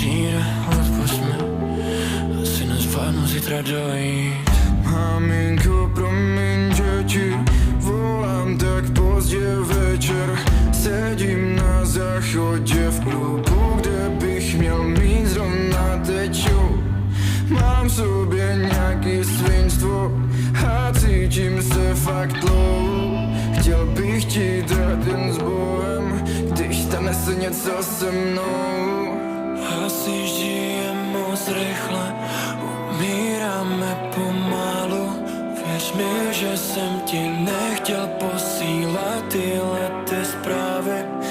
přijde, odpusť mi, asi nezvládnu zítra dojít. Maminko, promiň, že ti volám tak pozdě večer. Sedím na záchodě v klubu, kde bych měl mít zrovna teď. Mám v sobě nějaký svinstvo a cítím se fakt dlouho. Chtěl bych ti dát jen s Bohem, když stane se něco se mnou. Asi žijem moc rychle, umíráme pomalu. Věř mi, že jsem ti nechtěl posílat tyhle ty zprávy.